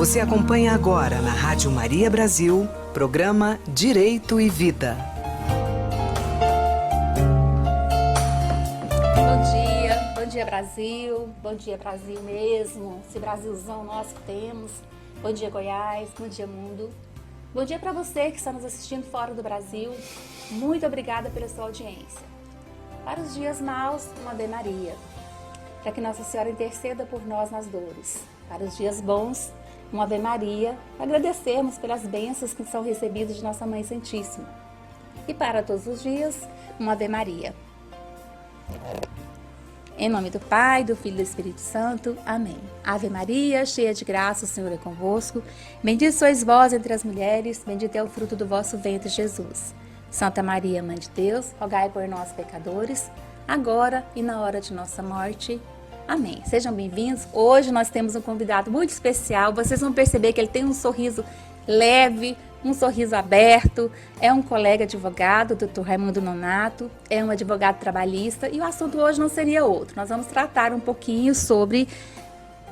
Você acompanha agora na Rádio Maria Brasil, programa Direito e Vida. Bom dia Brasil, bom dia Brasil mesmo, esse Brasilzão nosso que temos. Bom dia Goiás, bom dia mundo. Bom dia para você que está nos assistindo fora do Brasil. Muito obrigada pela sua audiência. Para os dias maus, uma Ave Maria. Para que Nossa Senhora interceda por nós nas dores. Para os dias bons, uma Ave Maria, agradecermos pelas bênçãos que são recebidas de Nossa Mãe Santíssima. E para todos os dias, uma Ave Maria. Em nome do Pai, do Filho e do Espírito Santo. Amém. Ave Maria, cheia de graça, o Senhor é convosco. Bendita sois vós entre as mulheres, bendito é o fruto do vosso ventre, Jesus. Santa Maria, Mãe de Deus, rogai por nós, pecadores, agora e na hora de nossa morte. Amém. Sejam bem-vindos. Hoje nós temos um convidado muito especial. Vocês vão perceber que ele tem um sorriso leve, um sorriso aberto. É um colega advogado, Dr. Raimundo Nonato. É um advogado trabalhista. E o assunto hoje não seria outro. Nós vamos tratar um pouquinho sobre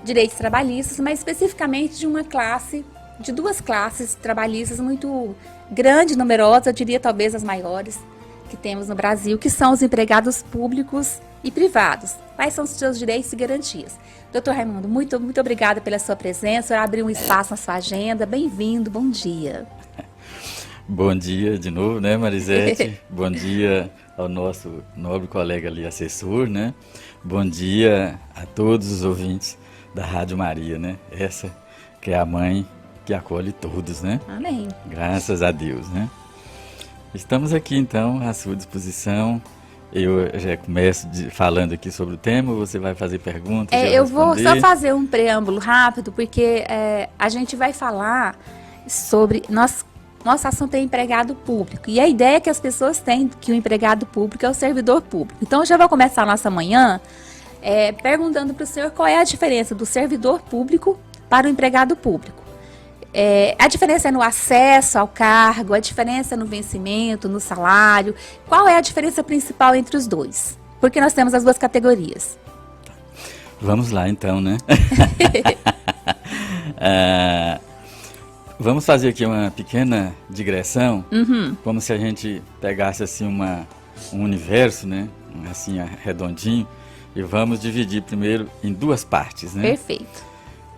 direitos trabalhistas, mas especificamente de duas classes trabalhistas muito grandes, numerosas, eu diria talvez as maiores que temos no Brasil, que são os empregados públicos e privados. Quais são os seus direitos e garantias? Doutor Raimundo, muito obrigada pela sua presença, por abrir um espaço na sua agenda. Bem-vindo, bom dia. Bom dia de novo, né, Marisete? Bom dia ao nosso nobre colega ali, assessor, né? Bom dia a todos os ouvintes da Rádio Maria, né? Essa que é a mãe que acolhe todos, né? Amém. Graças a Deus, né? Estamos aqui, então, à sua disposição. Eu já começo falando aqui sobre o tema, você vai fazer perguntas? Eu vou só fazer um preâmbulo rápido, porque a gente vai falar sobre... Nosso assunto é empregado público. E a ideia é que as pessoas têm que o empregado público é o servidor público. Então, eu já vou começar a nossa manhã perguntando para o senhor qual é a diferença do servidor público para o empregado público. A diferença é no acesso ao cargo, a diferença é no vencimento, no salário. Qual é a diferença principal entre os dois? Porque nós temos as duas categorias. Vamos lá, então, né? Vamos fazer aqui uma pequena digressão, como se a gente pegasse assim um universo, né? Assim, redondinho, e vamos dividir primeiro em duas partes, né? Perfeito.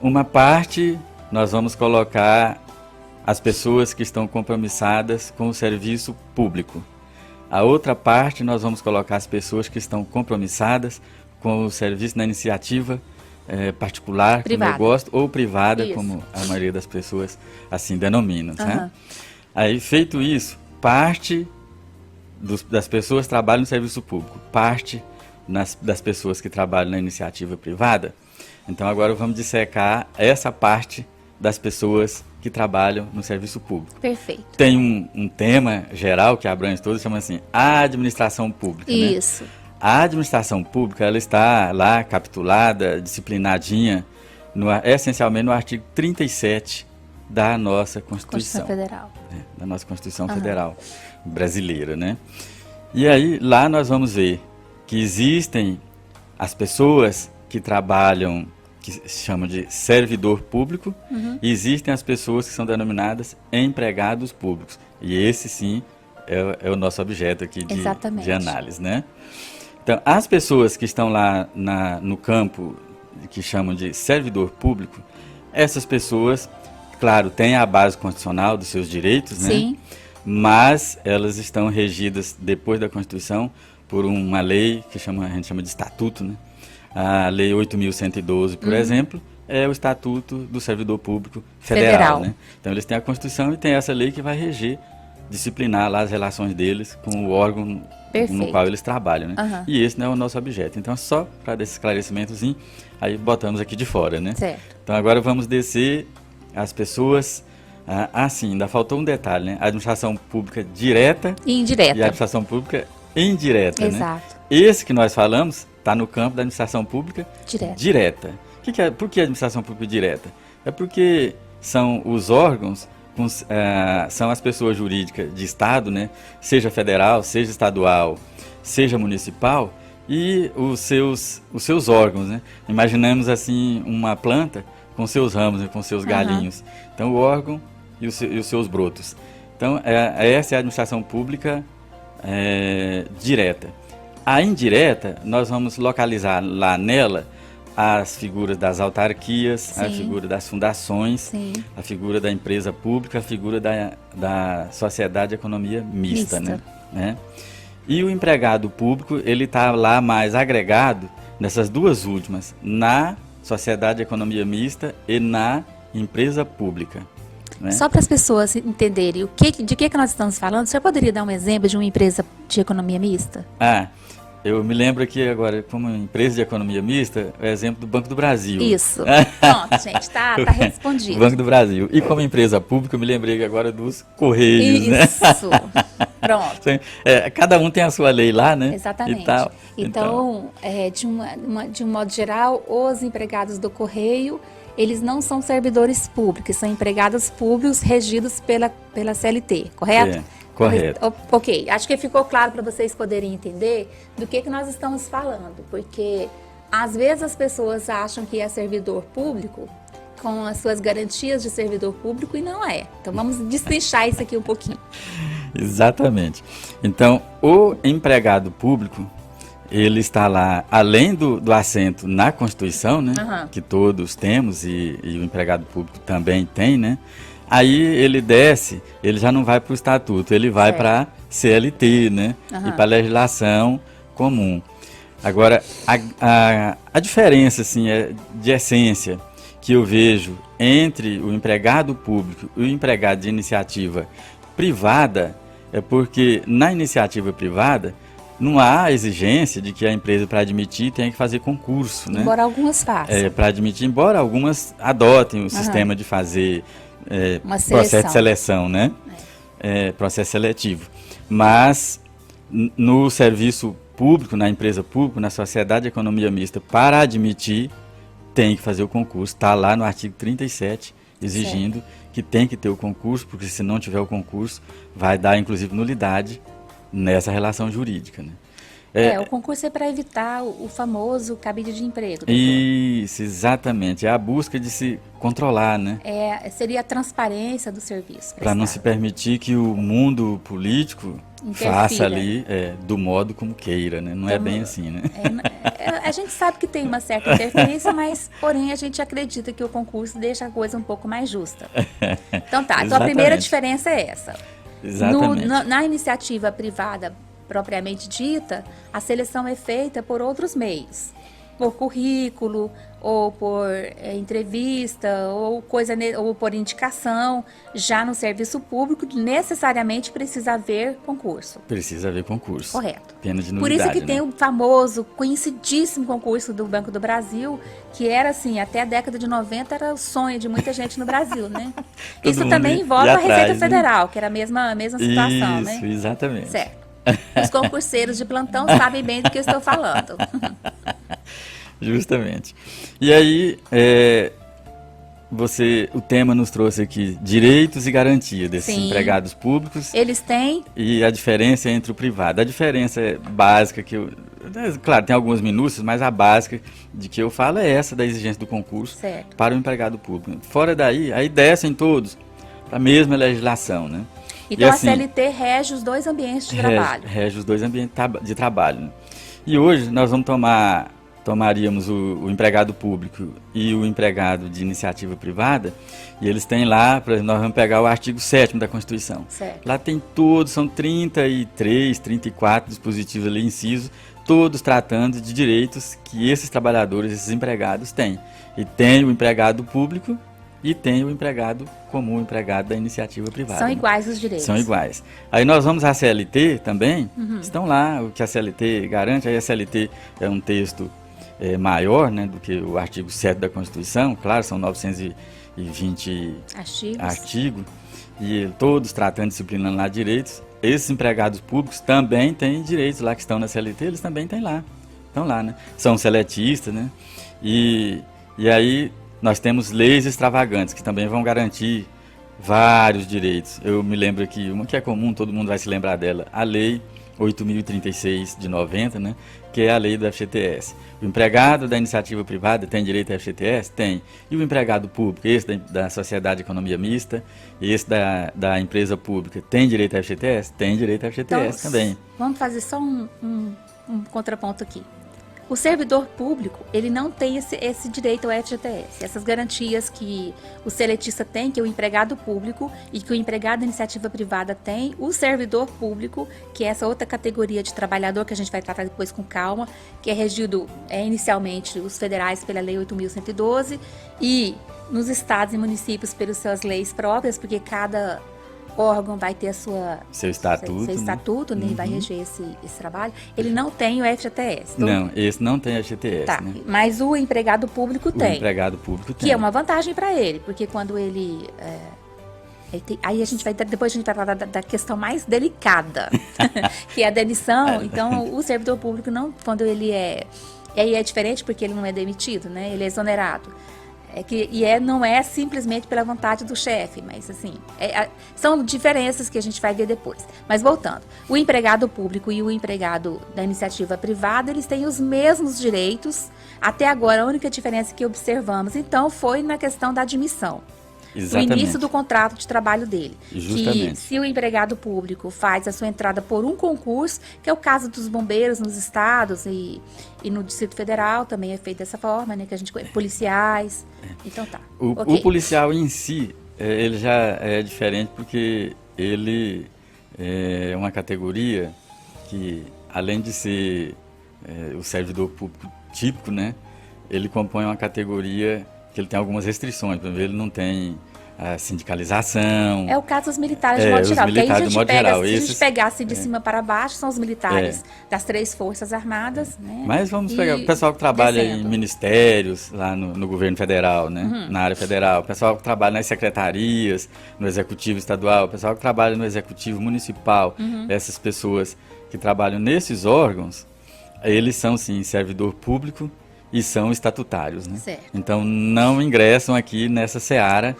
Uma parte... nós vamos colocar as pessoas que estão compromissadas com o serviço público. A outra parte, nós vamos colocar as pessoas que estão compromissadas com o serviço na iniciativa particular, privada, como eu gosto, ou privada, isso, como a maioria das pessoas assim denominam. Né? Aí, feito isso, parte das pessoas que trabalham no serviço público, parte das pessoas que trabalham na iniciativa privada. Então, agora vamos dissecar essa parte das pessoas que trabalham no serviço público. Perfeito. Tem um tema geral que abrange todos, chama assim, a administração pública. Isso. Né? A administração pública, ela está lá capitulada, disciplinadinha, essencialmente no artigo 37 da nossa Constituição. Federal. Da nossa Constituição Federal brasileira, né? E aí, lá nós vamos ver que existem as pessoas que trabalham, que se chamam de servidor público, e existem as pessoas que são denominadas empregados públicos. E esse, sim, é o nosso objeto aqui de análise, né? Então, as pessoas que estão lá no campo, que chamam de servidor público, essas pessoas, claro, têm a base constitucional dos seus direitos, né? Sim. Mas elas estão regidas, depois da Constituição, por uma lei que a gente chama de estatuto, né? A Lei 8.112, por exemplo, é o Estatuto do Servidor Público Federal. Né? Então, eles têm a Constituição e tem essa lei que vai reger, disciplinar lá as relações deles com o órgão no qual eles trabalham. Né? E esse não é o nosso objeto. Então, só para dar esse esclarecimentozinho, aí botamos aqui de fora. Né? Certo. Então, agora vamos descer as pessoas... sim, ainda faltou um detalhe, né? A administração pública direta e indireta. E a administração pública indireta. Exato. Né? Esse que nós falamos está no campo da administração pública direta. Por que a administração pública direta? É porque são os órgãos, são as pessoas jurídicas de Estado, né? Seja federal, seja estadual, seja municipal, e os seus órgãos. Né? Imaginamos assim uma planta com seus ramos, né, com seus galinhos. Então, o órgão e os seus brotos. Então, essa é a administração pública direta. A indireta, nós vamos localizar lá nela as figuras das autarquias, Sim. a figura das fundações, Sim. a figura da empresa pública, a figura da sociedade de economia mista. Né? E o empregado público, ele está lá mais agregado nessas duas últimas, na sociedade de economia mista e na empresa pública. Né? Só para as pessoas entenderem de que nós estamos falando, você poderia dar um exemplo de uma empresa de economia mista? Eu me lembro aqui agora, como empresa de economia mista, é o exemplo do Banco do Brasil. Isso. Pronto, gente, tá respondido. Banco do Brasil. E como empresa pública, eu me lembrei agora dos Correios, Isso. né? Pronto. Cada um tem a sua lei lá, né? Exatamente. E tal. Então, de um modo geral, os empregados do Correio, eles não são servidores públicos, são empregados públicos regidos pela CLT, correto? Correto. Ok, acho que ficou claro para vocês poderem entender do que nós estamos falando, porque às vezes as pessoas acham que é servidor público com as suas garantias de servidor público e não é. Então vamos destrinchar isso aqui um pouquinho. Exatamente. Então, o empregado público, ele está lá, além do assento na Constituição, né, que todos temos e o empregado público também tem, né? Aí ele desce, ele já não vai para o estatuto, ele vai para CLT, né? E para a legislação comum. Agora, a diferença assim, de essência que eu vejo entre o empregado público e o empregado de iniciativa privada é porque na iniciativa privada não há exigência de que a empresa, para admitir, tenha que fazer concurso, né? Embora algumas façam. Para admitir, embora algumas adotem o sistema de fazer processo de seleção, né? Processo seletivo. Mas no serviço público, na empresa pública, na sociedade de economia mista, para admitir, tem que fazer o concurso. Está lá no artigo 37, exigindo que tem que ter o concurso, porque se não tiver o concurso, vai dar, inclusive, nulidade nessa relação jurídica, né? O concurso é para evitar o famoso cabide de emprego. Doutor. Isso, exatamente. É a busca de se controlar, né? Seria a transparência do serviço. Para não se permitir que o mundo político faça ali do modo como queira, né? Não então, é bem assim, né? A gente sabe que tem uma certa interferência, mas, porém, a gente acredita que o concurso deixa a coisa um pouco mais justa. Então tá, então a primeira diferença é essa. Exatamente. Na iniciativa privada propriamente dita, a seleção é feita por outros meios, por currículo, ou por entrevista, ou por indicação. Já no serviço público, necessariamente precisa haver concurso. Precisa haver concurso. Correto. Pena de nulidade, por isso que né? tem o famoso, conhecidíssimo concurso do Banco do Brasil, que era assim, até a década de 90 era o sonho de muita gente no Brasil, né? Isso também envolve a Receita Federal, que era a mesma situação, né? Isso, exatamente. Certo. Os concurseiros de plantão sabem bem do que eu estou falando. Justamente. E aí, o tema nos trouxe aqui direitos e garantia desses empregados públicos. Eles têm. E a diferença entre o privado. A diferença básica claro, tem algumas minúcias, mas a básica de que eu falo é essa da exigência do concurso para o empregado público. Fora daí, aí descem todos para a mesma legislação, né? Então, assim, a CLT rege os dois ambientes de trabalho. Rege os dois ambientes de trabalho. Né? E hoje nós vamos tomaríamos o empregado público e o empregado de iniciativa privada, e eles têm lá, por exemplo, nós vamos pegar o artigo 7º da Constituição. Certo. Lá tem todos, são 33, 34 dispositivos ali, incisos, todos tratando de direitos que esses trabalhadores, esses empregados têm. E tem o empregado público e tem o empregado comum, o empregado da iniciativa privada. São iguais os direitos. São iguais. Aí nós vamos à CLT também, estão lá, o que a CLT garante, aí a CLT é um texto maior, né, do que o artigo 7º da Constituição, claro, são 920 artigos, e todos tratando, disciplinando lá direitos. Esses empregados públicos também têm direitos lá que estão na CLT, eles também têm lá, estão lá, né? São seletistas, né? E aí nós temos leis extravagantes que também vão garantir vários direitos. Eu me lembro aqui, uma que é comum, todo mundo vai se lembrar dela, a Lei 8.036 de 90, né, que é a lei do FGTS. O empregado da iniciativa privada tem direito ao FGTS? Tem. E o empregado público, esse da Sociedade de Economia Mista, esse da empresa pública, tem direito ao FGTS? Tem direito ao FGTS Então, também. Vamos fazer só um contraponto aqui. O servidor público, ele não tem esse direito ao FGTS. Essas garantias que o seletista tem, que o empregado público e que o empregado da iniciativa privada tem, o servidor público, que é essa outra categoria de trabalhador que a gente vai tratar depois com calma, que é regido inicialmente os federais pela Lei 8.112 e nos estados e municípios pelas suas leis próprias, porque cada órgão vai ter seu estatuto, né? Vai reger esse trabalho. Ele não tem o FGTS. Não, esse não tem FGTS. Tá, né? mas o empregado público tem. O empregado público tem. Que é uma vantagem para ele, porque quando ele tem, aí depois a gente vai falar da questão mais delicada, que é a demissão. Então, o servidor público, quando ele aí é diferente porque ele não é demitido, né? Ele é exonerado. Não é simplesmente pela vontade do chefe, mas assim, são diferenças que a gente vai ver depois. Mas voltando, o empregado público e o empregado da iniciativa privada, eles têm os mesmos direitos. Até agora, a única diferença que observamos, então, foi na questão da admissão. Exatamente. O início do contrato de trabalho dele. Justamente. Que se o empregado público faz a sua entrada por um concurso, que é o caso dos bombeiros nos estados e no Distrito Federal também é feito dessa forma, né? Que a gente conhece, policiais. Então tá. O policial em si, ele já é diferente porque ele é uma categoria que, além de ser o servidor público típico, né? Ele compõe uma categoria que ele tem algumas restrições. Por exemplo, ele não tem a sindicalização. É o caso dos militares de modo geral. Porque aí se a gente pegasse de cima para baixo, são os militares das 3 Forças Armadas. Né? Mas vamos pegar o pessoal que trabalha em ministérios, lá no governo federal, né? Na área federal. O pessoal que trabalha nas secretarias, no executivo estadual. O pessoal que trabalha no executivo municipal. Essas pessoas que trabalham nesses órgãos, eles são, sim, servidor público e são estatutários, né? Certo. Então não ingressam aqui nessa seara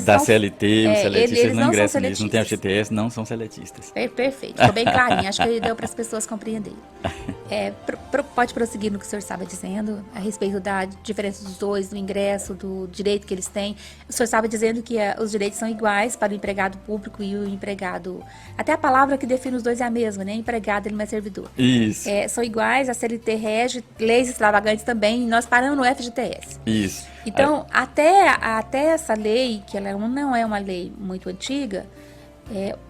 da CLT, os seletistas eles não ingressam nisso, não tem a FGTS, não são seletistas. Perfeito, ficou bem clarinho, acho que deu para as pessoas compreenderem. Pode prosseguir no que o senhor estava dizendo, a respeito da diferença dos dois, do ingresso, do direito que eles têm. O senhor estava dizendo que os direitos são iguais para o empregado público e o empregado... Até a palavra que define os dois é a mesma, né? Empregado, ele não é servidor. Isso. São iguais, a CLT rege, leis extravagantes também, e nós paramos no FGTS. Isso. Então, até essa lei, que ela não é uma lei muito antiga,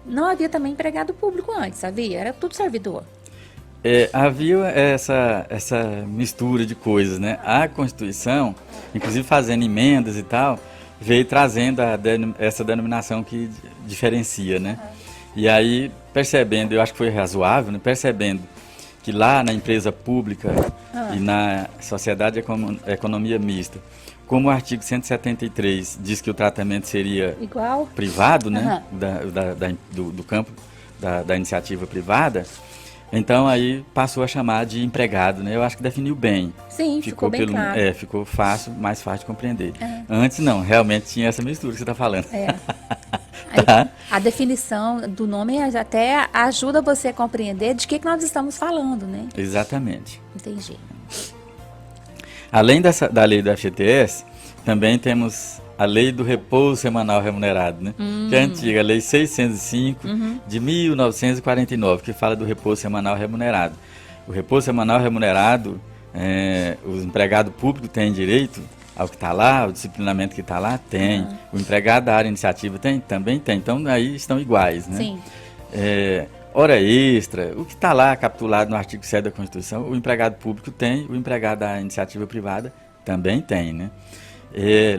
não havia também empregado público antes, havia? Era tudo servidor. Havia essa mistura de coisas, né? A Constituição, inclusive fazendo emendas e tal, veio trazendo essa denominação que diferencia, né? E aí, percebendo, eu acho que foi razoável, né? Percebendo que lá na empresa pública e na Sociedade de Economia Mista, como o artigo 173 diz que o tratamento seria igual, privado, né? Do campo da iniciativa privada, então aí passou a chamar de empregado, né? Eu acho que definiu bem. Sim, ficou bem claro. Ficou mais fácil de compreender. Antes não, realmente tinha essa mistura que você está falando. Tá. A definição do nome até ajuda você a compreender de que nós estamos falando, né? Exatamente. Entendi. Além da lei do FGTS, também temos a lei do repouso semanal remunerado, né? Que é a antiga, a lei 605 de 1949, que fala do repouso semanal remunerado. O repouso semanal remunerado, o empregado público tem direito ao que está lá, o disciplinamento que está lá, tem. O empregado da área iniciativa também tem. Então, aí estão iguais, né? Sim. Hora extra, o que está lá capitulado no artigo 7 da Constituição, o empregado público tem, o empregado da iniciativa privada também tem, né?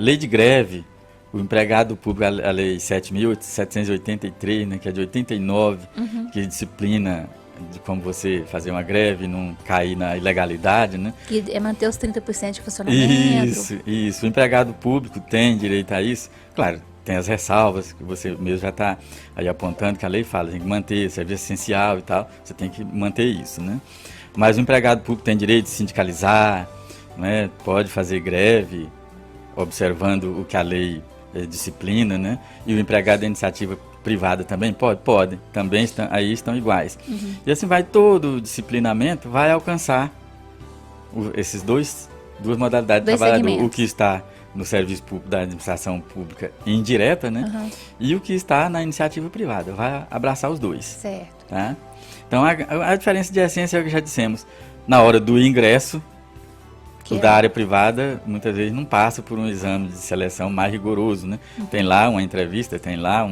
Lei de greve, o empregado público, a lei 7.783, né, que é de 89, que disciplina de como você fazer uma greve e não cair na ilegalidade, né? Que é manter os 30% de funcionamento. Isso. O empregado público tem direito a isso. Claro, tem as ressalvas, que você mesmo já está aí apontando, que a lei fala, tem que manter, serviço essencial e tal, você tem que manter isso, né? Mas o empregado público tem direito de sindicalizar, né? Pode fazer greve, observando o que a lei disciplina, né? E o empregado da iniciativa privada também pode? Pode, também aí estão iguais. E assim vai todo o disciplinamento, vai alcançar duas modalidades de trabalhador, segmentos. o que está no serviço público da administração pública indireta, né? E o que está na iniciativa privada, vai abraçar os dois. Certo. Tá? Então a diferença de essência é o que já dissemos, na hora do ingresso, Que o é- da área privada muitas vezes não passa por um exame de seleção mais rigoroso, né? Tem lá uma entrevista, tem lá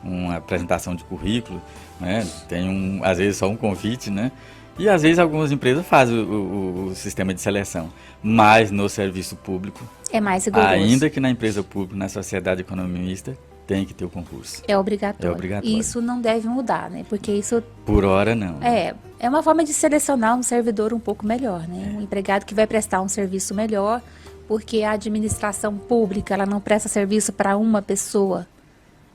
uma apresentação de currículo, né? Tem às vezes só um convite, né? E às vezes algumas empresas fazem o sistema de seleção, mas no serviço público, É mais rigoroso. ainda que na empresa pública, na sociedade econômica mista, tem que ter o concurso. É obrigatório. É obrigatório. E isso não deve mudar, né? Porque isso Por hora não. é uma forma de selecionar um servidor um pouco melhor, né? Um empregado que vai prestar um serviço melhor, porque a administração pública, ela não presta serviço para uma pessoa.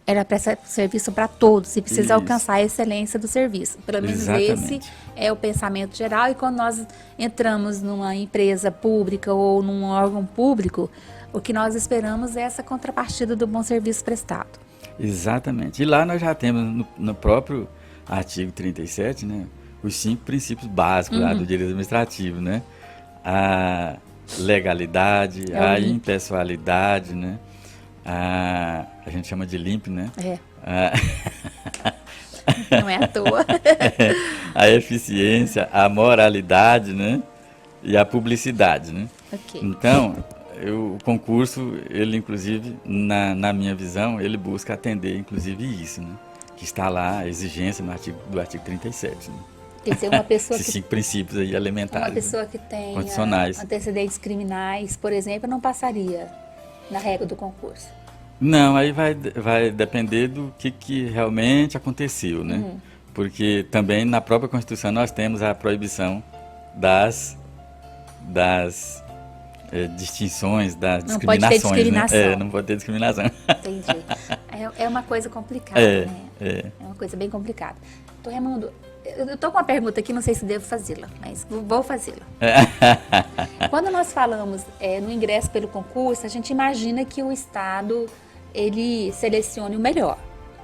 Ela presta serviço para todos e precisa Isso. alcançar a excelência do serviço. Pelo menos Exatamente. esse é o pensamento geral. E quando nós entramos numa empresa pública ou num órgão público, o que nós esperamos é essa contrapartida do bom serviço prestado. Exatamente. E lá nós já temos no próprio artigo 37, né, os 5 princípios básicos lá do direito administrativo, né? A legalidade, a impessoalidade, né? A gente chama de LIMP, né? É, A, não é à toa. a eficiência, a moralidade, né? E a publicidade, né? Ok. Então, o concurso, ele inclusive, na minha visão, ele busca atender inclusive isso, né? Que está lá a exigência do artigo 37, né? Quer dizer, uma pessoa Esses que 5 princípios aí elementares. Uma pessoa que tem Condicionais. antecedentes criminais, por exemplo, não passaria na regra do concurso. Não, aí vai depender do que realmente aconteceu, né? Porque também na própria Constituição nós temos a proibição das distinções, das Não pode ter discriminações, discriminação. né? Não pode ter discriminação. Entendi. É uma coisa complicada, É, né? é. É uma coisa bem complicada. Então, Raimundo, eu estou com uma pergunta aqui, não sei se devo fazê-la, mas vou fazê-la. Quando nós falamos no ingresso pelo concurso, a gente imagina que o Estado, ele selecione o melhor.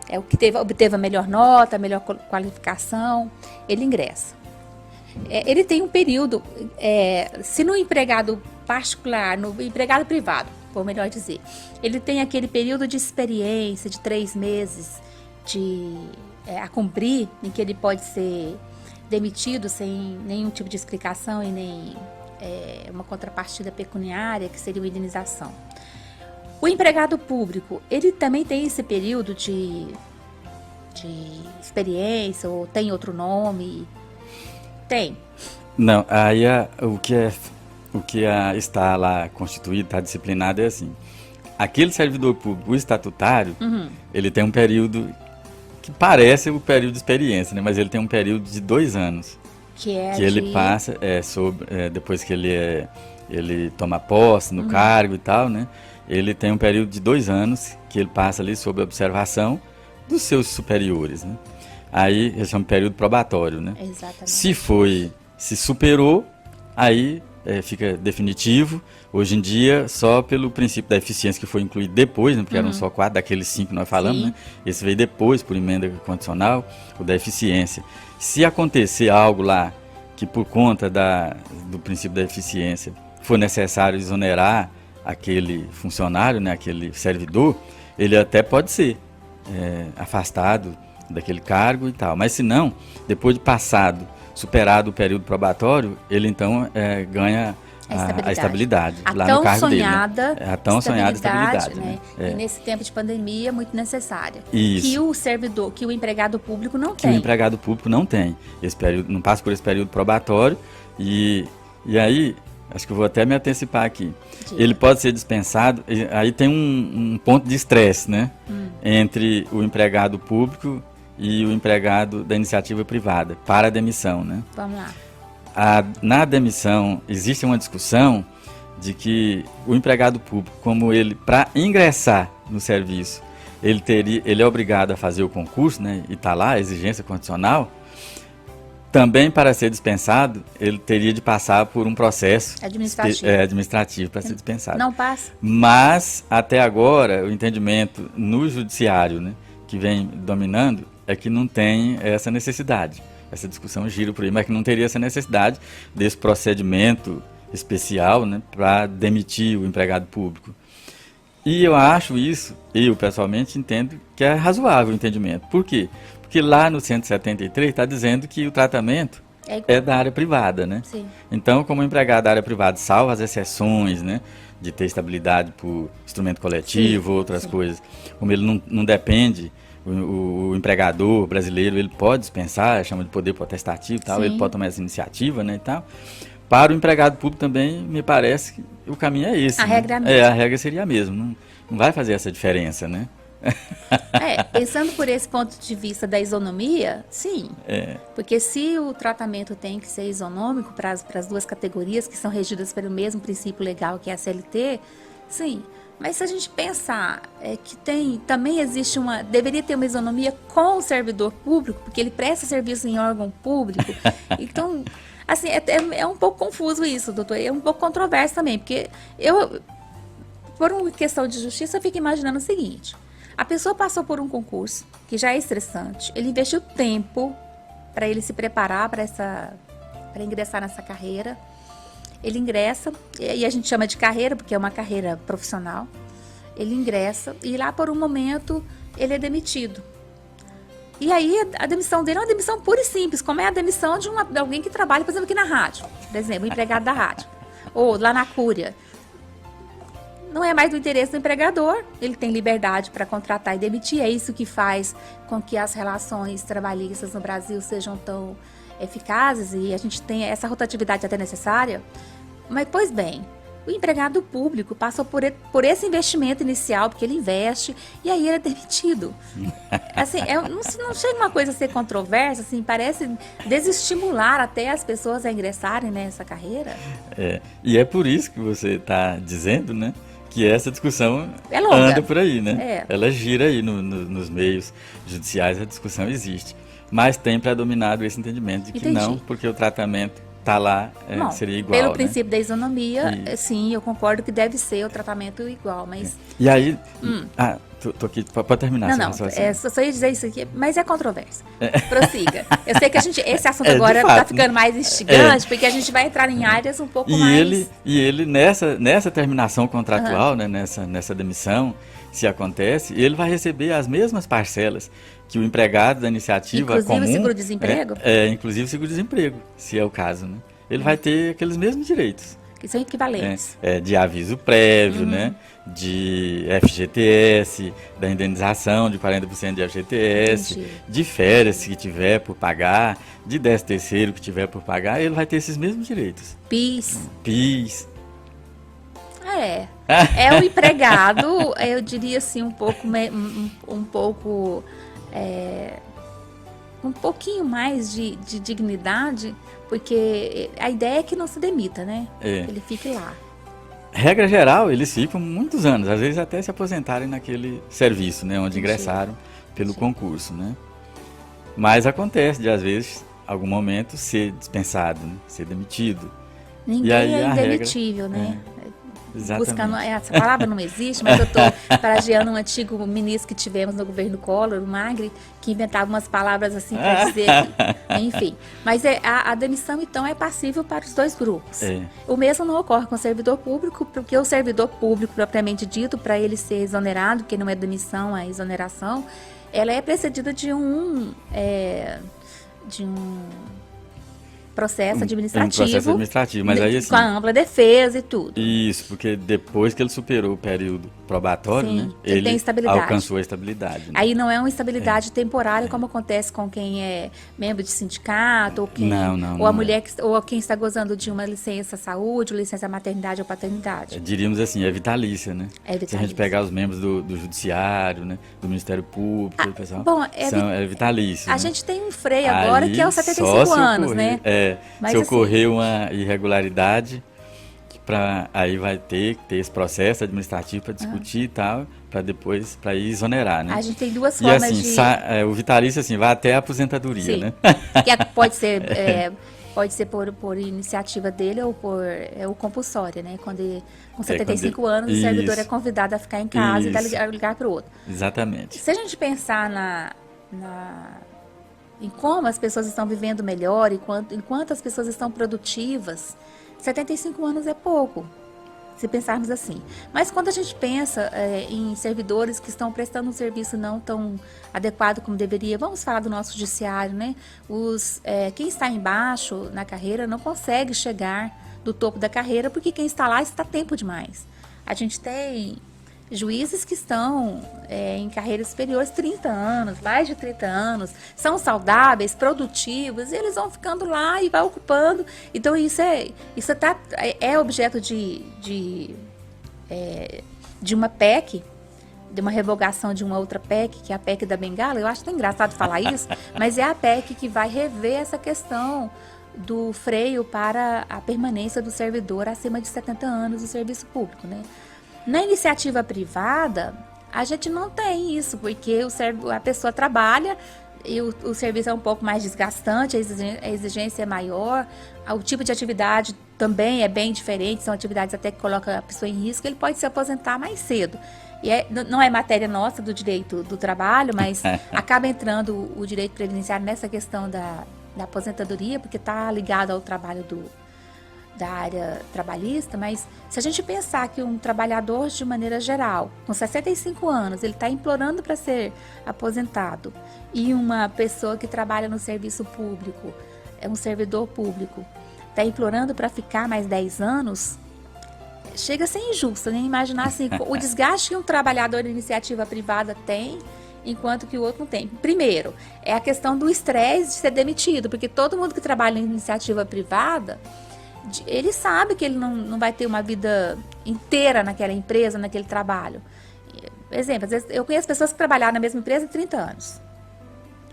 É o que obteve a melhor nota, a melhor qualificação, ele ingressa. Ele tem um período, se no empregado particular, no empregado privado, por melhor dizer, ele tem aquele período de experiência de 3 meses a cumprir, em que ele pode ser demitido sem nenhum tipo de explicação e nem uma contrapartida pecuniária, que seria uma indenização. O empregado público, ele também tem esse período de experiência, ou tem outro nome? Tem. Não, aí o que está lá constituído, está disciplinado é assim. Aquele servidor público, o estatutário, ele tem um período que parece o período de experiência, né? Mas ele tem um período de 2 anos. Que ele passa, depois que ele toma posse no cargo e tal, né? Ele tem um período de 2 anos que ele passa ali sob observação dos seus superiores, né? Aí ele chama de período probatório, né? Exatamente. Se superou, aí fica definitivo. Hoje em dia, só pelo princípio da eficiência que foi incluído depois, né? Porque eram só 4 daqueles 5 que nós falamos, né? Esse veio depois, por emenda condicional, o da eficiência. Se acontecer algo lá que por conta do princípio da eficiência for necessário exonerar aquele funcionário, né? Aquele servidor, ele até pode ser afastado daquele cargo e tal. Mas se não, depois de superado o período probatório, ele então ganha a estabilidade lá no cargo sonhada, dele. Né? A tão sonhada estabilidade. Né? E nesse tempo de pandemia, muito necessária. Isso. Que o servidor, que o empregado público não tem. Que o empregado público não tem. Esse período, não passa por esse período probatório. E aí, acho que eu vou até me antecipar aqui. Diga. Ele pode ser dispensado, aí tem um ponto de estresse, né? Entre o empregado público e o empregado da iniciativa privada, para a demissão, né? Vamos lá. Na demissão, existe uma discussão de que o empregado público, como ele, para ingressar no serviço, ele é obrigado a fazer o concurso, né? E está lá, a exigência condicional. Também, para ser dispensado, ele teria de passar por um processo administrativo para ser dispensado. Não passa. Mas, até agora, o entendimento no judiciário, né, que vem dominando é que não tem essa necessidade. Essa discussão gira por aí, mas que não teria essa necessidade desse procedimento especial, né, para demitir o empregado público. E eu acho isso, eu pessoalmente entendo que é razoável o entendimento. Por quê? Porque lá no 173 está dizendo que o tratamento é da área privada, né? Sim. Então, como empregado da área privada, salvo as exceções, né, de ter estabilidade por instrumento coletivo, outras coisas, como ele não depende, o empregador brasileiro, ele pode dispensar, chama de poder potestativo e tal, ele pode tomar essa iniciativa, né, e tal. Para o empregado público também, me parece que o caminho é esse. A regra é a né? mesma. A regra seria a mesma, não vai fazer essa diferença, né? Pensando por esse ponto de vista da isonomia, sim. Porque se o tratamento tem que ser isonômico para as duas categorias que são regidas pelo mesmo princípio legal que é a CLT, sim. Mas se a gente pensar que também existe deveria ter uma isonomia com o servidor público, porque ele presta serviço em órgão público, então, assim, é um pouco confuso isso, doutor, é um pouco controverso também, porque por uma questão de justiça, eu fico imaginando o seguinte: a pessoa passou por um concurso, que já é estressante, ele investiu tempo para ele se preparar para ingressar nessa carreira. Ele ingressa, e a gente chama de carreira, porque é uma carreira profissional. Ele ingressa, e lá por um momento ele é demitido. E aí a demissão dele é uma demissão pura e simples, como é a demissão de alguém que trabalha, por exemplo, aqui na rádio. Por exemplo, o empregado da rádio. Ou lá na Cúria. Não é mais do interesse do empregador, ele tem liberdade para contratar e demitir. É isso que faz com que as relações trabalhistas no Brasil sejam tão eficazes e a gente tem essa rotatividade até necessária. Mas, pois bem, o empregado público passou por esse investimento inicial, porque ele investe, e aí ele é demitido. Assim, não chega uma coisa a ser controversa, assim, parece desestimular até as pessoas a ingressarem nessa carreira. E é por isso que você está dizendo, né, que essa discussão longa. Anda por aí, né? Ela gira aí nos meios judiciais, a discussão existe. Mas tem predominado esse entendimento de que não, porque o tratamento está lá, seria igual. Pelo princípio da isonomia, sim, eu concordo que deve ser o tratamento igual, mas... E aí, tô aqui, pode terminar. Não, só ia dizer isso aqui, mas é controvérsia. Prossiga. Eu sei que esse assunto agora está ficando mais instigante, porque a gente vai entrar em áreas um pouco mais... E ele nessa terminação contratual, né, nessa demissão, se acontece, ele vai receber as mesmas parcelas que o empregado da iniciativa inclusive comum... Inclusive o seguro-desemprego? Inclusive o seguro-desemprego, se é o caso, né? Ele vai ter aqueles mesmos direitos. Que são equivalentes. De aviso prévio, né? De FGTS, da indenização de 40% de FGTS, Entendi. De férias que tiver por pagar, de 13º que tiver por pagar, ele vai ter esses mesmos direitos. PIS. É o empregado, eu diria assim, um pouquinho mais de dignidade, porque a ideia é que não se demita, né? Ele fique lá. Regra geral, eles ficam muitos anos, às vezes até se aposentarem naquele serviço, né, onde ingressaram pelo concurso, né? Mas acontece de, às vezes, algum momento, ser dispensado, né? Ser demitido. Ninguém é indemitível, né? Buscando, essa palavra não existe, mas eu estou plagiando um antigo ministro que tivemos no governo Collor, o Magri, que inventava umas palavras assim para dizer que, enfim. Mas a demissão, então, é passível para os dois grupos. O mesmo não ocorre com o servidor público, porque o servidor público, propriamente dito, para ele ser exonerado, que não é demissão, é exoneração, ela é precedida de um processo administrativo, mas aí assim, com a ampla defesa e tudo. Isso, porque depois que ele superou o período probatório, né, ele tem estabilidade. Alcançou a estabilidade. Né? Aí não é uma estabilidade temporária, como acontece com quem é membro de sindicato, ou quem, ou a mulher ou quem está gozando de uma licença saúde, ou licença maternidade ou paternidade. Diríamos assim, é vitalícia, né? É vitalícia. Se a gente pegar os membros do judiciário, né, do Ministério Público, pessoal, é vitalício. A gente tem um freio agora aí, que é os 75 anos, né? Mas, se ocorrer uma irregularidade, aí vai ter que ter esse processo administrativo para discutir e tal, para ir exonerar, né? A gente tem duas formas assim, o vitalício assim, vai até a aposentadoria, né? Que pode pode ser por iniciativa dele ou por ou compulsória, né? Quando com 75 anos o servidor é convidado a ficar em casa e ligar para o outro. Exatamente. Se a gente pensar em como as pessoas estão vivendo melhor, enquanto as pessoas estão produtivas, 75 anos é pouco, se pensarmos assim. Mas quando a gente pensa em servidores que estão prestando um serviço não tão adequado como deveria, vamos falar do nosso judiciário, né? Quem está embaixo na carreira não consegue chegar do topo da carreira, porque quem está lá está tempo demais. A gente tem juízes que estão em carreiras superiores 30 anos, mais de 30 anos, são saudáveis, produtivos, e eles vão ficando lá e vai ocupando. Então isso é objeto de uma PEC, de uma revogação de uma outra PEC, que é a PEC da Bengala. Eu acho tão engraçado falar isso, mas é a PEC que vai rever essa questão do freio para a permanência do servidor acima de 70 anos do serviço público, né? Na iniciativa privada, a gente não tem isso, porque a pessoa trabalha e o serviço é um pouco mais desgastante, a exigência é maior, o tipo de atividade também é bem diferente, são atividades até que colocam a pessoa em risco, ele pode se aposentar mais cedo. E não é matéria nossa do direito do trabalho, mas acaba entrando o direito previdenciário nessa questão da aposentadoria, porque está ligado ao trabalho da área trabalhista. Mas se a gente pensar que um trabalhador, de maneira geral, com 65 anos, ele está implorando para ser aposentado, e uma pessoa que trabalha no serviço público, é um servidor público, está implorando para ficar mais 10 anos, chega a ser injusto, né? Imaginar assim, o desgaste que um trabalhador de iniciativa privada tem, enquanto que o outro não tem. Primeiro, é a questão do estresse de ser demitido, porque todo mundo que trabalha em iniciativa privada, ele sabe que ele não vai ter uma vida inteira naquela empresa, naquele trabalho. Exemplo, às vezes eu conheço pessoas que trabalharam na mesma empresa há 30 anos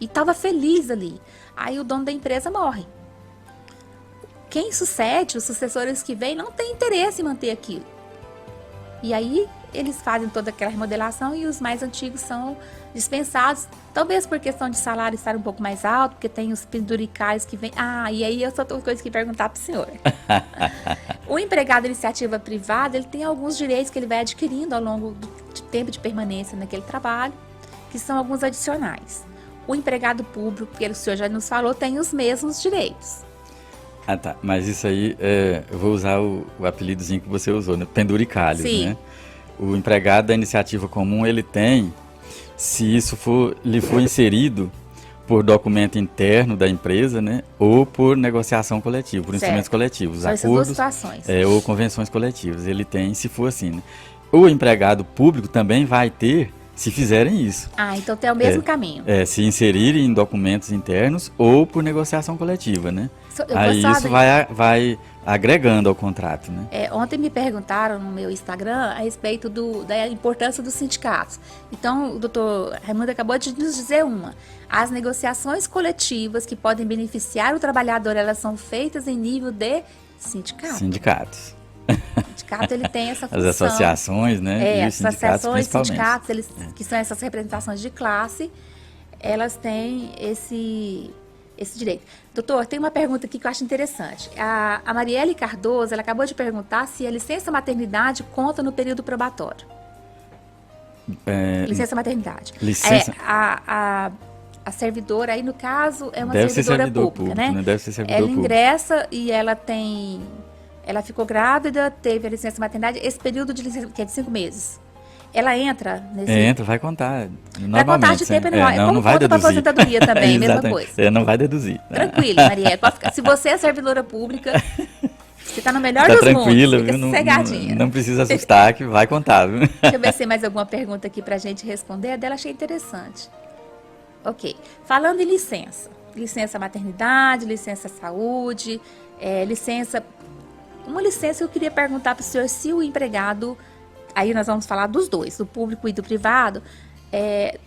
e estava feliz ali. Aí o dono da empresa morre. Quem sucede, os sucessores que vêm, não tem interesse em manter aquilo. E aí eles fazem toda aquela remodelação e os mais antigos são dispensados, talvez por questão de salário estar um pouco mais alto, porque tem os penduricais que vêm. E aí eu só tenho coisa que perguntar para o senhor. O empregado de iniciativa privada, ele tem alguns direitos que ele vai adquirindo ao longo do tempo de permanência naquele trabalho, que são alguns adicionais. O empregado público, que o senhor já nos falou, tem os mesmos direitos. Tá. Mas isso aí, eu vou usar o apelidozinho que você usou, né? Penduricalhos, né? O empregado da iniciativa comum, ele tem, se isso lhe for inserido por documento interno da empresa, né? Ou por negociação coletiva, por instrumentos coletivos, são acordos, essas duas situações. Ou convenções coletivas. Ele tem, se for assim, né? O empregado público também vai ter, se fizerem isso. Então tem o mesmo caminho. Se inserirem em documentos internos ou por negociação coletiva, né? Aí isso vai agregando ao contrato, né? Ontem me perguntaram no meu Instagram a respeito da importância dos sindicatos. Então, o doutor Raimundo acabou de nos dizer as negociações coletivas que podem beneficiar o trabalhador, elas são feitas em nível de sindicatos. O sindicato, ele tem essa função. As associações, né? As associações, sindicatos, que são essas representações de classe, elas têm esse direito. Doutor, tem uma pergunta aqui que eu acho interessante. A Marielle Cardoso, ela acabou de perguntar se a licença maternidade conta no período probatório. Licença maternidade. A servidora, aí no caso, é uma servidora pública, né? Deve ser servidor ela público. Ingressa e ela ficou grávida, teve a licença maternidade, esse período de licença, que é de 5 meses. Ela entra nesse... vai contar. Vai contar de tempo, não vai deduzir. Para aposentadoria também, mesma coisa. Não vai deduzir. Tranquilo, Marielle. Se você é servidora pública, você está no melhor dos mundos. Fica sossegadinha. Não precisa assustar, que vai contar, viu? Deixa eu ver se tem mais alguma pergunta aqui para a gente responder. A dela achei interessante. Ok. Falando em licença. Licença maternidade, licença saúde, licença... Uma licença, eu queria perguntar para o senhor se o empregado... Aí nós vamos falar dos dois, do público e do privado.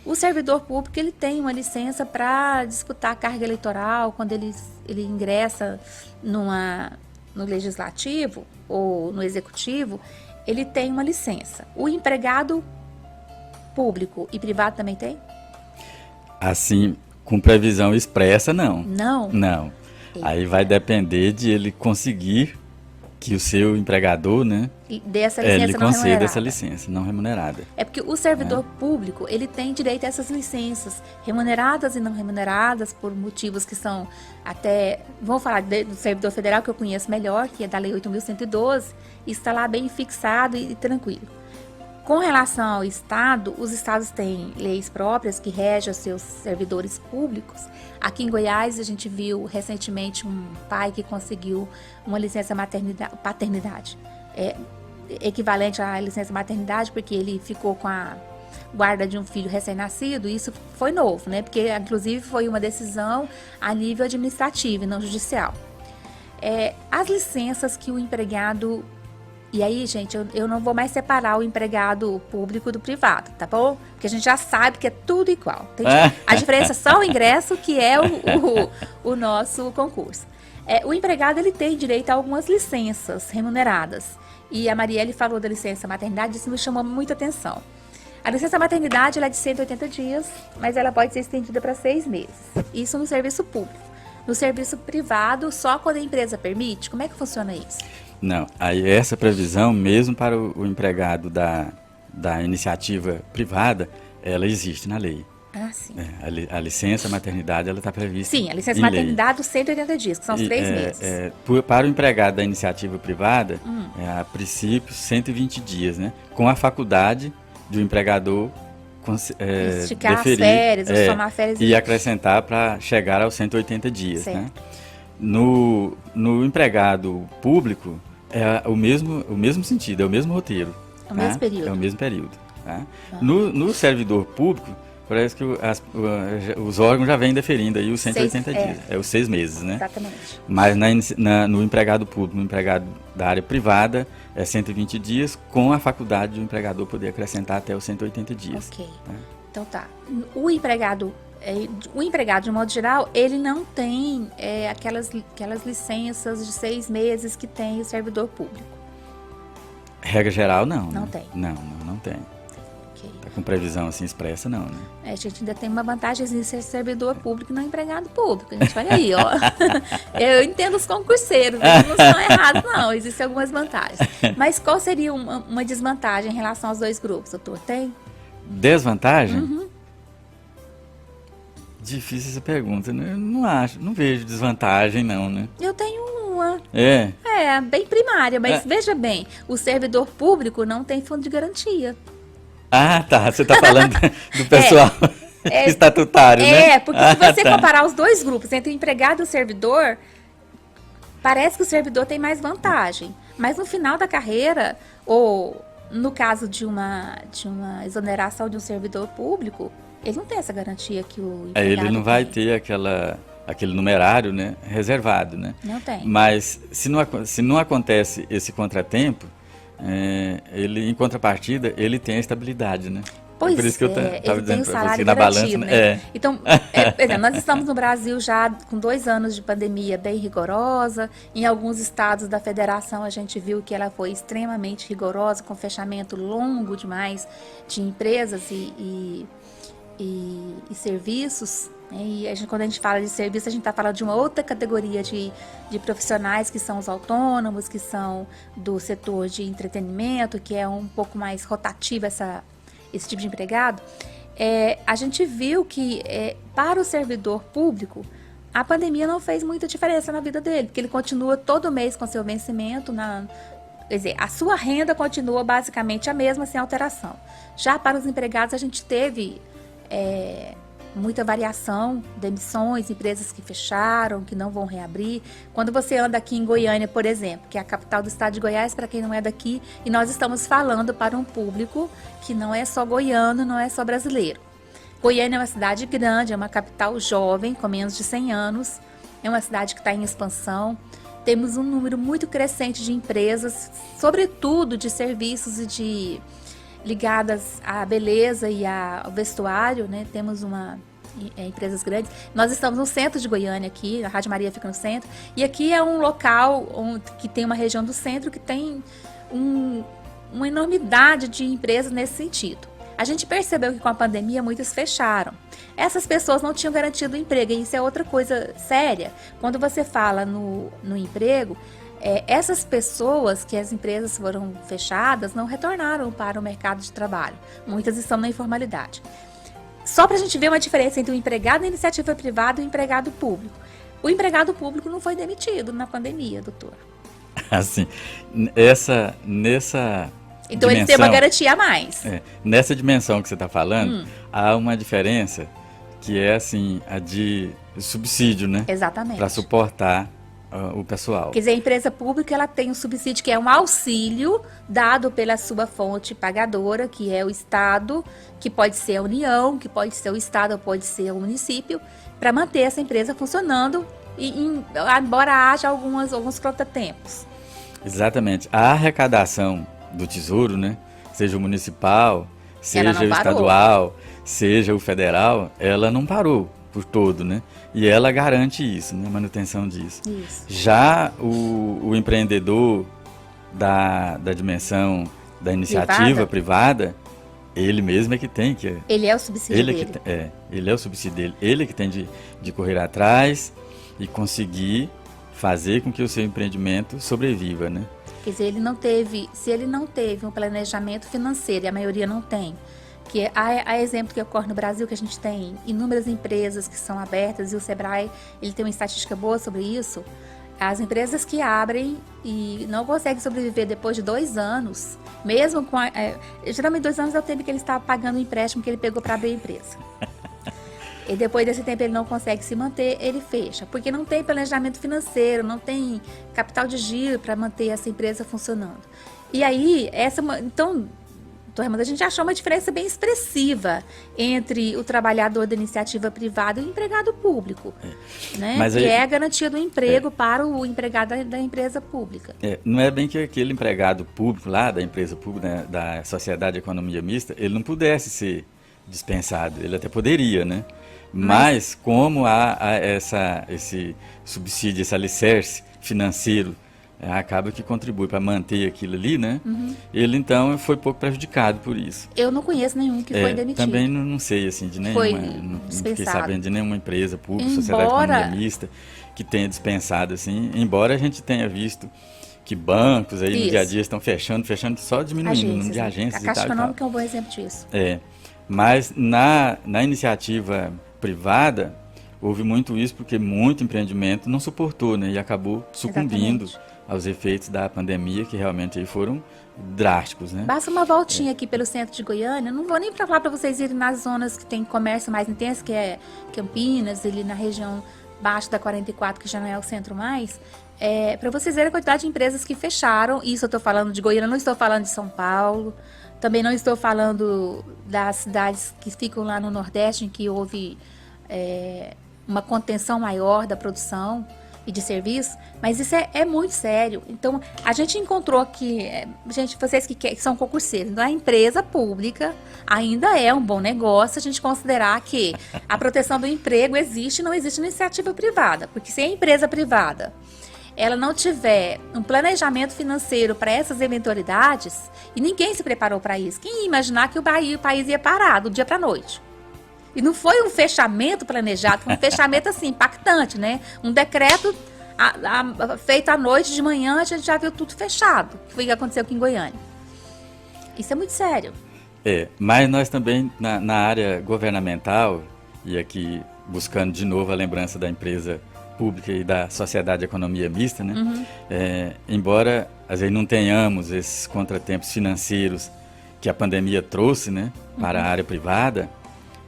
O servidor público, ele tem uma licença para disputar a carga eleitoral quando ele ingressa no legislativo ou no executivo, ele tem uma licença. O empregado público e privado também tem? Assim, com previsão expressa, não. Não? Não. Aí vai depender de ele conseguir que o seu empregador, né, dê essa licença lhe não conceda remunerada. essa licença não remunerada. É porque o servidor público, ele tem direito a essas licenças, remuneradas e não remuneradas, por motivos que são até... Vamos falar do servidor federal, que eu conheço melhor, que é da Lei 8.112, e está lá bem fixado e tranquilo. Com relação ao Estado, os estados têm leis próprias que regem os seus servidores públicos. Aqui em Goiás, a gente viu recentemente um pai que conseguiu uma licença paternidade. Equivalente à licença maternidade, porque ele ficou com a guarda de um filho recém-nascido, e isso foi novo, né? Porque, inclusive, foi uma decisão a nível administrativo e não judicial. As licenças que o empregado... E aí, gente, eu não vou mais separar o empregado público do privado, tá bom? Porque a gente já sabe que é tudo igual. A diferença é só o ingresso, que é o nosso concurso. O empregado, ele tem direito a algumas licenças remuneradas. E a Marielle falou da licença maternidade, isso me chamou muita atenção. A licença maternidade, ela é de 180 dias, mas ela pode ser estendida para 6 meses. Isso no serviço público. No serviço privado, só quando a empresa permite? Como é que funciona isso? Não, aí essa previsão, mesmo para o empregado da iniciativa privada, ela existe na lei. Ah, sim. A licença maternidade, ela está prevista. Sim, a licença em maternidade, os 180 dias, que são os 3 meses. Para o empregado da iniciativa privada, a princípio, 120 dias, né? Com a faculdade de o empregador esticar deferir, as férias, ou somar férias. E acrescentar para chegar aos 180 dias, certo. né? No empregado público, é o mesmo sentido, é o mesmo roteiro. É o mesmo período. É o mesmo período. Tá? No servidor público, parece que os órgãos já vêm deferindo aí os 180 dias. Os 6 meses, né? Exatamente. Mas no empregado público, no empregado da área privada, é 120 dias, com a faculdade do empregador poder acrescentar até os 180 dias. Ok. Tá? Então tá. O empregado, de modo geral, ele não tem aquelas licenças de 6 meses que tem o servidor público. Regra geral, não. Não né? tem. Não tem. Ok. Tá com previsão assim expressa, não, né? A gente ainda tem uma vantagem de ser servidor público e não empregado público. A gente olha aí, ó. Eu entendo os concurseiros, eles não são errados, não. Existem algumas vantagens. Mas qual seria uma desvantagem em relação aos dois grupos, doutor? Tem? Desvantagem? Uhum. Difícil essa pergunta, né? Eu não vejo desvantagem, não, né? Eu tenho uma. Bem primária, mas veja bem, o servidor público não tem fundo de garantia. Ah, tá. Você está falando do pessoal estatutário, né? Porque se você comparar os dois grupos, entre o empregado e o servidor, parece que o servidor tem mais vantagem. Mas no final da carreira, ou no caso de uma exoneração de um servidor público, ele não tem essa garantia que o empregado Ele não vai tem. ter aquele numerário, né, reservado, né? Não tem. Mas se não acontece esse contratempo, ele, em contrapartida, ele tem a estabilidade, né? Pois por isso que eu estava dizendo para você, na balança, né? Então, nós estamos no Brasil já com 2 anos de pandemia bem rigorosa. Em alguns estados da federação a gente viu que ela foi extremamente rigorosa, com fechamento longo demais de empresas e serviços. E quando a gente fala de serviço, a gente está falando de uma outra categoria de profissionais, que são os autônomos, que são do setor de entretenimento, que é um pouco mais rotativo esse tipo de empregado. A gente viu que para o servidor público, a pandemia não fez muita diferença na vida dele, porque ele continua todo mês com seu vencimento, quer dizer, a sua renda continua basicamente a mesma, sem alteração. Já para os empregados, a gente teve muita variação, demissões, empresas que fecharam, que não vão reabrir. Quando você anda aqui em Goiânia, por exemplo, que é a capital do estado de Goiás, para quem não é daqui, e nós estamos falando para um público que não é só goiano, não é só brasileiro. Goiânia é uma cidade grande, é uma capital jovem, com menos de 100 anos, é uma cidade que está em expansão. Temos um número muito crescente de empresas, sobretudo de serviços e ligadas à beleza e ao vestuário, né? Temos empresas grandes. Nós estamos no centro de Goiânia aqui, a Rádio Maria fica no centro, e aqui é um local que tem uma região do centro que tem uma enormidade de empresas nesse sentido. A gente percebeu que com a pandemia muitas fecharam. Essas pessoas não tinham garantido o emprego, e isso é outra coisa séria. Quando você fala no emprego, essas pessoas que as empresas foram fechadas não retornaram para o mercado de trabalho. Muitas estão na informalidade. Só para a gente ver uma diferença entre o empregado da iniciativa privada e o empregado público. O empregado público não foi demitido na pandemia, doutor. Assim, nessa então dimensão, ele tem uma garantia a mais. Nessa dimensão que você está falando, há uma diferença que é assim, a de subsídio, né? Exatamente. Para suportar o pessoal. Quer dizer, a empresa pública ela tem um subsídio que é um auxílio dado pela sua fonte pagadora, que é o Estado, que pode ser a União, que pode ser o Estado, ou pode ser o município, para manter essa empresa funcionando, embora haja alguns contratempos. Exatamente. A arrecadação do Tesouro, né, seja o municipal, seja o estadual, seja o federal, ela não parou por todo, né? E ela garante isso, né? A manutenção disso. Isso. Já o empreendedor da dimensão da iniciativa privada, ele mesmo é que tem que... Ele é o subsídio dele. Ele é o subsídio dele. Ele é que tem de correr atrás e conseguir fazer com que o seu empreendimento sobreviva, né? Quer dizer, se ele não teve um planejamento financeiro, e a maioria não tem, que há exemplo que ocorre no Brasil, que a gente tem inúmeras empresas que são abertas, e o Sebrae ele tem uma estatística boa sobre isso. As empresas que abrem e não conseguem sobreviver depois de 2 anos, mesmo com geralmente 2 anos é o tempo que ele está pagando o empréstimo que ele pegou para abrir a empresa. E depois desse tempo ele não consegue se manter, ele fecha, porque não tem planejamento financeiro, não tem capital de giro para manter essa empresa funcionando. E aí, então, a gente achou uma diferença bem expressiva entre o trabalhador da iniciativa privada e o empregado público, né? Mas aí, que é a garantia do emprego para o empregado da empresa pública. Não é bem que aquele empregado público lá da empresa pública, né, da Sociedade de Economia Mista, ele não pudesse ser dispensado, ele até poderia, né? Mas como há esse subsídio, esse alicerce financeiro, acaba que contribui para manter aquilo ali, né? Ele, então, foi pouco prejudicado por isso. Eu não conheço nenhum que foi demitido. Também não sei, assim, de nenhuma... Não fiquei sabendo de nenhuma empresa pública, Sociedade de Economia Mista, que tenha dispensado, assim, embora a gente tenha visto que bancos aí no dia a dia estão fechando só diminuindo o número de agências e tal. A Caixa Econômica é um bom exemplo disso. Mas na iniciativa privada, houve muito isso porque muito empreendimento não suportou, né? E acabou sucumbindo aos efeitos da pandemia, que realmente aí foram drásticos, né? Basta uma voltinha aqui pelo centro de Goiânia, não vou nem para falar para vocês irem nas zonas que tem comércio mais intenso, que é Campinas, ali na região baixo da 44, que já não é o centro mais, para vocês verem a quantidade de empresas que fecharam. Isso eu estou falando de Goiânia, não estou falando de São Paulo, também não estou falando das cidades que ficam lá no Nordeste, em que houve uma contenção maior da produção e de serviço, mas isso é muito sério. Então, a gente encontrou que, vocês que são concurseiros, a empresa pública ainda é um bom negócio a gente considerar que a proteção do emprego existe e não existe na iniciativa privada, porque se a empresa privada ela não tiver um planejamento financeiro para essas eventualidades, e ninguém se preparou para isso, quem ia imaginar que o país ia parar do dia para a noite? E não foi um fechamento planejado, foi um fechamento assim, impactante, né? Um decreto feito à noite, de manhã, a gente já viu tudo fechado, que foi o que aconteceu aqui em Goiânia. Isso é muito sério. Mas nós também, na área governamental, e aqui buscando de novo a lembrança da empresa pública e da Sociedade de Economia Mista, né? Embora às vezes não tenhamos esses contratempos financeiros que a pandemia trouxe, né, para a área privada,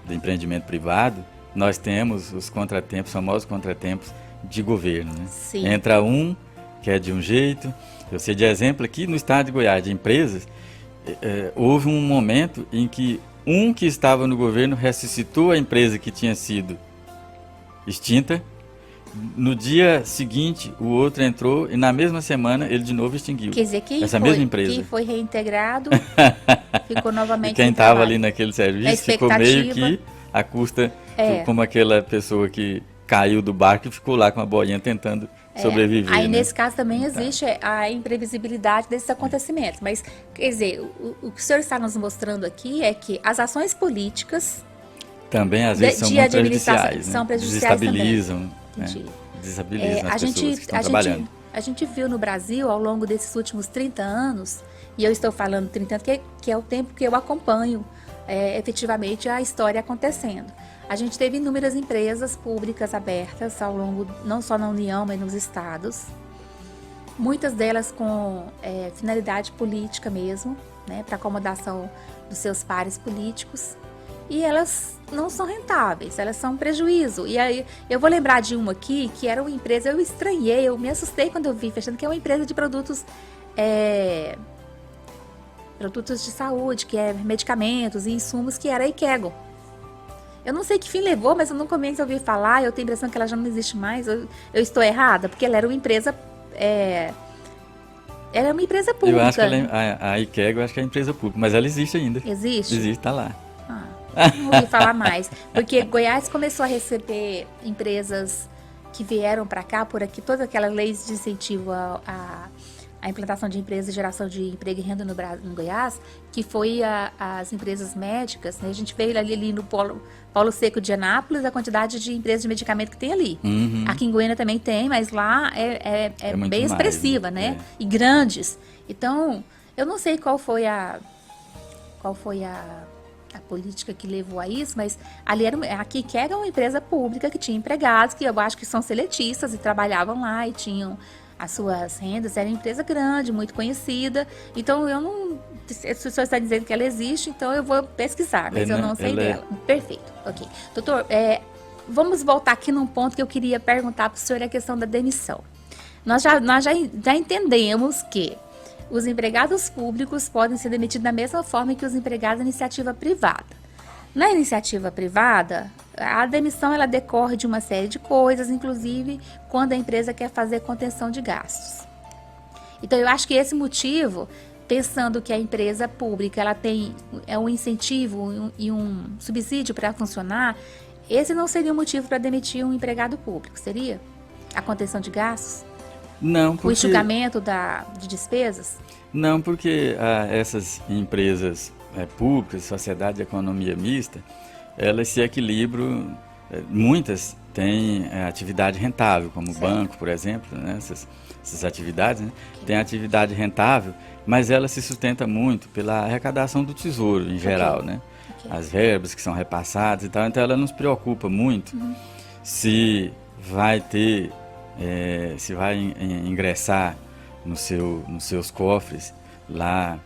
do empreendimento privado, nós temos os contratempos, famosos contratempos de governo, né? Sim. Entra um que é de um jeito, eu sei de exemplo aqui no estado de Goiás, de empresas, houve um momento em que um que estava no governo ressuscitou a empresa que tinha sido extinta. No dia seguinte, o outro entrou e na mesma semana ele de novo extinguiu. Quer dizer, mesma empresa. Quem foi reintegrado ficou novamente. E quem estava ali naquele serviço ficou meio que à custa, como aquela pessoa que caiu do barco e ficou lá com a boinha tentando sobreviver. Aí né? nesse caso também existe a imprevisibilidade desses acontecimentos. Mas, quer dizer, o que o senhor está nos mostrando aqui é que as ações políticas Também às vezes são muito prejudiciais, são né? prejudiciais Desestabilizam, também. né? Desestabilizam a as pessoas gente, que estão trabalhando. A gente viu no Brasil, ao longo desses últimos 30 anos, e eu estou falando 30 anos, que é o tempo que eu acompanho efetivamente a história acontecendo. A gente teve inúmeras empresas públicas abertas ao longo, não só na União, mas nos estados. Muitas delas com finalidade política mesmo, né, para acomodação dos seus pares políticos. E elas não são rentáveis, elas são um prejuízo. E aí eu vou lembrar de uma aqui, que era uma empresa, eu estranhei, eu me assustei quando eu vi fechando, que é uma empresa de produtos de saúde, que é medicamentos e insumos, que era a Ikego. Eu não sei que fim levou, mas eu nunca mais ouvi falar, eu tenho a impressão que ela já não existe mais, eu estou errada, porque ela era uma empresa... Ela é uma empresa pública. Eu acho que a Ikego, eu acho que é empresa pública, mas ela existe ainda. Existe? Existe, está lá. Não ouvi falar mais, porque Goiás começou a receber empresas que vieram para cá, por aqui, todas aquelas leis de incentivo a implantação de empresas, geração de emprego e renda no Goiás, que foi as empresas médicas, né? A gente veio ali no Polo Seco de Anápolis, a quantidade de empresas de medicamento que tem ali. Uhum. Aqui em Goiânia também tem, mas lá é bem mais, expressiva, né? E grandes. Então, eu não sei qual foi a política que levou a isso, mas ali aqui que era uma empresa pública que tinha empregados, que eu acho que são seletistas e trabalhavam lá e tinham as suas rendas, era uma empresa grande, muito conhecida, então eu não, se o senhor está dizendo que ela existe, então eu vou pesquisar, mas eu não sei dela. Perfeito, ok. Doutor, vamos voltar aqui num ponto que eu queria perguntar para o senhor, a questão da demissão. Nós já entendemos que os empregados públicos podem ser demitidos da mesma forma que os empregados da iniciativa privada. Na iniciativa privada, a demissão ela decorre de uma série de coisas, inclusive quando a empresa quer fazer contenção de gastos. Então, eu acho que esse motivo, pensando que a empresa pública ela tem um incentivo e um subsídio para funcionar, esse não seria o motivo para demitir um empregado público, seria? A contenção de gastos? Não, porque... O enxugamento de despesas? Não, porque essas empresas públicas, sociedade de economia mista, elas se equilibram, muitas têm atividade rentável, como o banco, por exemplo, né? Essas atividades, né? Têm atividade rentável, mas ela se sustenta muito pela arrecadação do tesouro em geral, né? As verbas que são repassadas e tal, então ela não se preocupa muito se vai ter... se vai ingressar nos seus cofres lá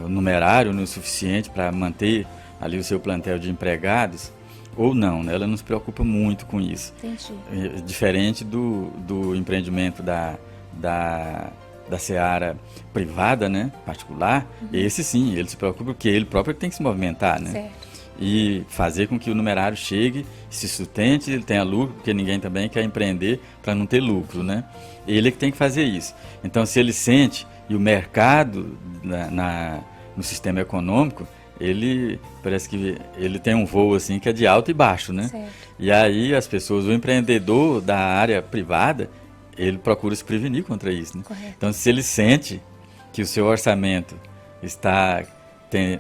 o numerário o suficiente para manter ali o seu plantel de empregados ou não, né? Ela não se preocupa muito com isso. Entendi. Diferente do empreendimento da seara privada, né? Particular, esse sim, ele se preocupa porque ele próprio tem que se movimentar, né? Certo. E fazer com que o numerário chegue, se sustente, ele tenha lucro, porque ninguém também quer empreender para não ter lucro, né? Ele é que tem que fazer isso. Então, se ele sente, e o mercado no sistema econômico, ele parece que ele tem um voo assim que é de alto e baixo, né? Certo. E aí as pessoas, o empreendedor da área privada, ele procura se prevenir contra isso, né? Correto. Então, se ele sente que o seu orçamento está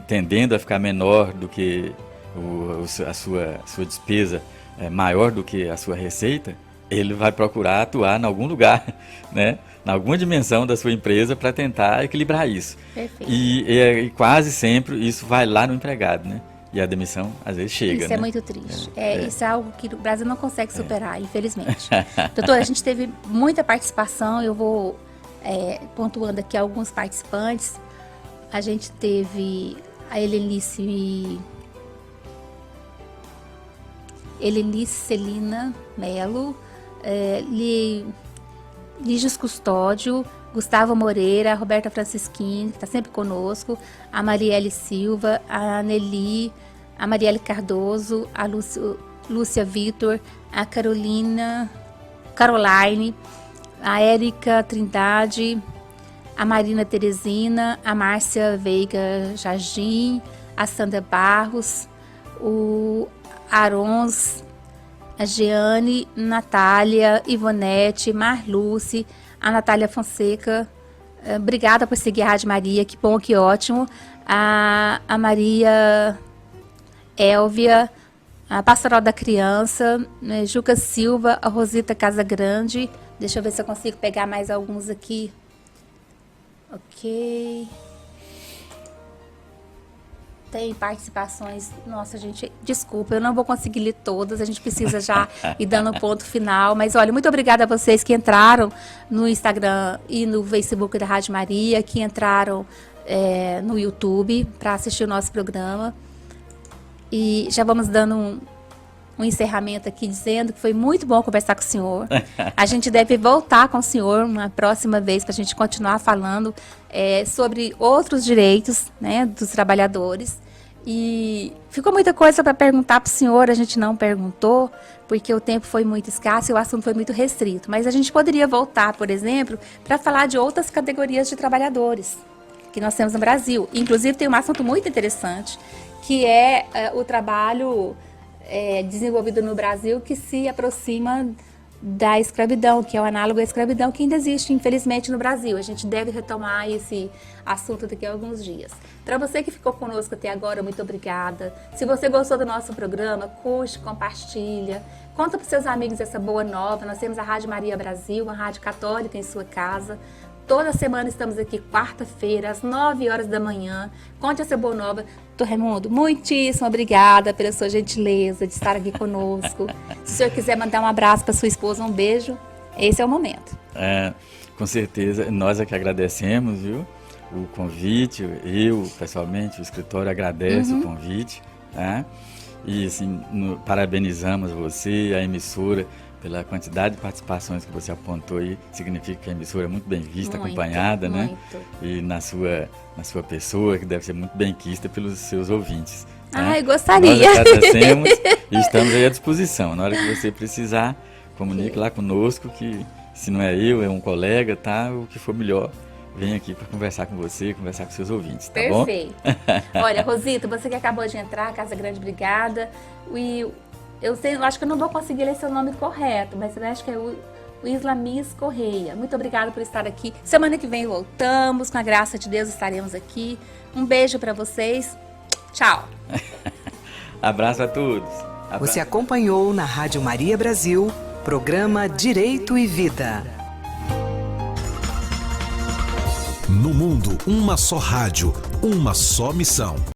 tendendo a ficar menor do que a sua despesa maior do que a sua receita, ele vai procurar atuar em algum lugar, né? Em alguma dimensão da sua empresa para tentar equilibrar isso. Perfeito. E quase sempre isso vai lá no empregado, né? E a demissão às vezes chega. Isso é muito triste. Isso é algo que o Brasil não consegue superar, infelizmente. Doutor, a gente teve muita participação, eu vou pontuando aqui alguns participantes. A gente teve a Helenice Celina Melo, Lígios Custódio, Gustavo Moreira, Roberta Francisquini, que está sempre conosco, a Marielle Silva, a Nelly, a Marielle Cardoso, a Lúcia Vitor, a Caroline, a Érica Trindade, a Marina Teresina, a Márcia Veiga Jardim, a Sandra Barros, o Arons, a Jeane, Natália, Ivonete, Marluce, a Natália Fonseca. Obrigada por seguir a Rádio Maria, que bom, que ótimo. A Maria Élvia, a Pastoral da Criança, Juca Silva, a Rosita Casagrande. Deixa eu ver se eu consigo pegar mais alguns aqui. Ok. Tem participações. Nossa, gente, desculpa, eu não vou conseguir ler todas. A gente precisa já ir dando um ponto final. Mas, olha, muito obrigada a vocês que entraram no Instagram e no Facebook da Rádio Maria, que entraram no YouTube para assistir o nosso programa. E já vamos dando um encerramento aqui, dizendo que foi muito bom conversar com o senhor. A gente deve voltar com o senhor uma próxima vez para a gente continuar falando sobre outros direitos, né, dos trabalhadores. E ficou muita coisa para perguntar para o senhor, a gente não perguntou, porque o tempo foi muito escasso e o assunto foi muito restrito. Mas a gente poderia voltar, por exemplo, para falar de outras categorias de trabalhadores que nós temos no Brasil. Inclusive, tem um assunto muito interessante, que é o trabalho desenvolvido no Brasil, que se aproxima da escravidão, que é o análogo à escravidão que ainda existe, infelizmente, no Brasil. A gente deve retomar esse assunto daqui a alguns dias. Para você que ficou conosco até agora, muito obrigada. Se você gostou do nosso programa, curte, compartilha. Conta para os seus amigos essa boa nova. Nós temos a Rádio Maria Brasil, uma rádio católica em sua casa. Toda semana estamos aqui, quarta-feira, às 9 horas da manhã. Conte essa boa nova. Doutor Raimundo, muitíssimo obrigada pela sua gentileza de estar aqui conosco. Se o senhor quiser mandar um abraço para sua esposa, um beijo, esse é o momento. Com certeza, nós é que agradecemos, viu, o convite. Eu, pessoalmente, o escritório agradece o convite. Tá? E, assim, parabenizamos você, a emissora, pela quantidade de participações que você apontou aí. Significa que a emissora é muito bem vista, muito, acompanhada, né? Muito. E na sua pessoa, que deve ser muito bem quista pelos seus ouvintes. Né? Eu gostaria. Nós agradecemos e estamos aí à disposição. Na hora que você precisar, comunique lá conosco, que se não é eu, é um colega, tá? O que for melhor, vem aqui para conversar com você, conversar com seus ouvintes, tá bom? Perfeito. Olha, Rosita, você que acabou de entrar, Casa Grande, obrigada. Eu acho que eu não vou conseguir ler seu nome correto, mas eu acho que é o Islamis Correia. Muito obrigada por estar aqui. Semana que vem voltamos, com a graça de Deus estaremos aqui. Um beijo para vocês. Tchau. Abraço a todos. Você acompanhou na Rádio Maria Brasil, programa Direito e Vida. No mundo, uma só rádio, uma só missão.